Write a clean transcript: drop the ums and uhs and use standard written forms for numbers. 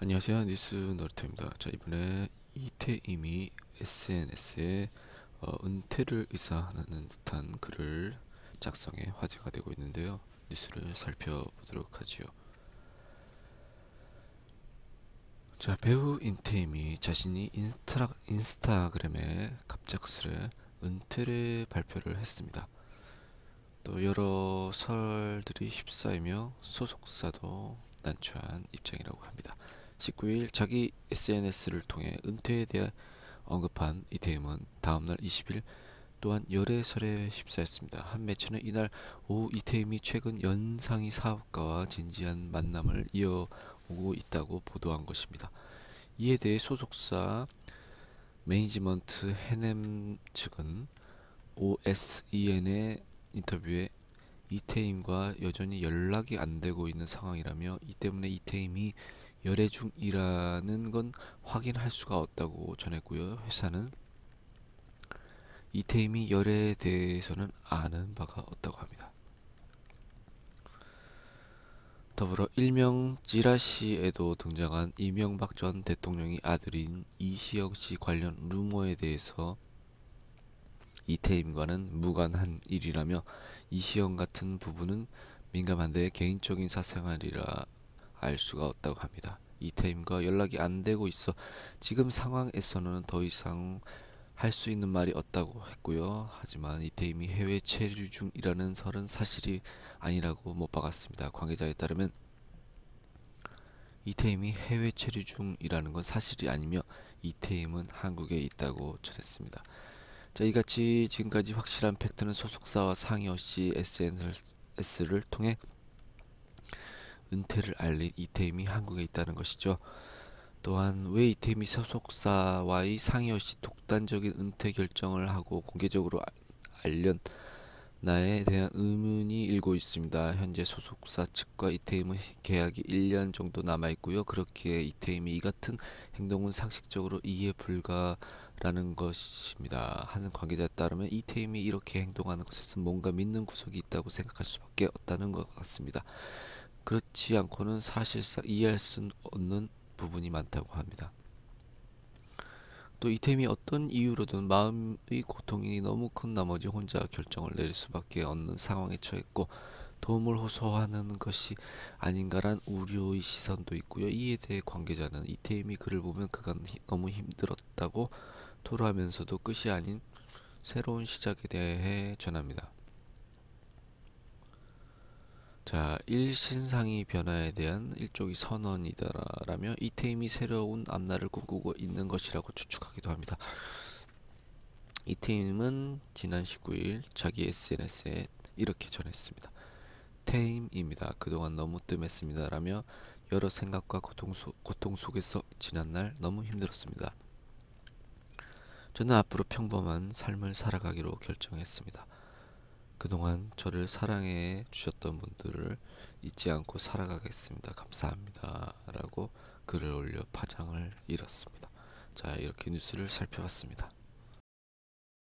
안녕하세요. 뉴스 너리터입니다. 자, 이번에 이태임이 SNS에 은퇴를 의사하는 듯한 글을 작성해 화제가 되고 있는데요. 뉴스를 살펴보도록 하지요. 자, 배우 인태임이 자신이 인스타그램에 갑작스레 은퇴를 발표를 했습니다. 또 여러 설들이 휩싸이며 소속사도 난처한 입장이라고 합니다. 19일 자기 SNS를 통해 은퇴에 대해 언급한 이태임은 다음날 20일 또한 열애설에 휩싸였습니다. 한 매체는 이날 오후 이태임이 최근 연상이 사업가와 진지한 만남을 이어오고 있다고 보도한 것입니다. 이에 대해 소속사 매니지먼트 해냄 측은 OSEN의 인터뷰에 이태임과 여전히 연락이 안 되고 있는 상황이라며 이 때문에 이태임이 열애 중이라는 건 확인할 수가 없다고 전했고요. 회사는 이태임이 열애에 대해서는 아는 바가 없다고 합니다. 더불어 일명 찌라시에도 등장한 이명박 전 대통령의 아들인 이시영 씨 관련 루머에 대해서 이태임과는 무관한 일이라며 이시영 같은 부분은 민감한데 개인적인 사생활이라 알 수가 없다고 합니다. 이태임과 연락이 안 되고 있어 지금 상황에서는 더 이상 할 수 있는 말이 없다고 했고요. 하지만 이태임이 해외 체류 중이라는 설은 사실이 아니라고 못 박았습니다. 관계자에 따르면 이태임이 해외 체류 중이라는 건 사실이 아니며 이태임은 한국에 있다고 전했습니다. 자, 이같이 지금까지 확실한 팩트는 소속사와 상의 없이 SNS를 통해 은퇴를 알린 이태임이 한국에 있다는 것이죠. 또한 왜 이태임이 소속사와의 상의 없이 독단적인 은퇴 결정을 하고 공개적으로 알렸나에 대한 의문이 일고 있습니다. 현재 소속사 측과 이태임의 계약이 1년 정도 남아있고요. 그렇기에 이태임이 이 같은 행동은 상식적으로 이해 불가라는 것입니다. 하는 관계자에 따르면 이태임이 이렇게 행동하는 것에서 뭔가 믿는 구석이 있다고 생각할 수밖에 없다는 것 같습니다. 그렇지 않고는 사실상 이해할 수 없는 부분이 많다고 합니다. 또 이태임이 어떤 이유로든 마음의 고통이 너무 큰 나머지 혼자 결정을 내릴 수밖에 없는 상황에 처했고 도움을 호소하는 것이 아닌가란 우려의 시선도 있고요. 이에 대해 관계자는 이태임이 글을 보면 그간 너무 힘들었다고 토로하면서도 끝이 아닌 새로운 시작에 대해 전합니다. 자, 일신상의 변화에 대한 일종의 선언이다라며 이태임이 새로운 앞날을 꿈꾸고 있는 것이라고 추측하기도 합니다. 이태임은 지난 19일 자기 SNS에 이렇게 전했습니다. 태임입니다. 그동안 너무 뜸했습니다라며 여러 생각과 고통 속에서 지난 날 너무 힘들었습니다. 저는 앞으로 평범한 삶을 살아가기로 결정했습니다. 그동안 저를 사랑해 주셨던 분들을 잊지 않고 살아가겠습니다. 감사합니다. 라고 글을 올려 파장을 이뤘습니다. 자, 이렇게 뉴스를 살펴봤습니다.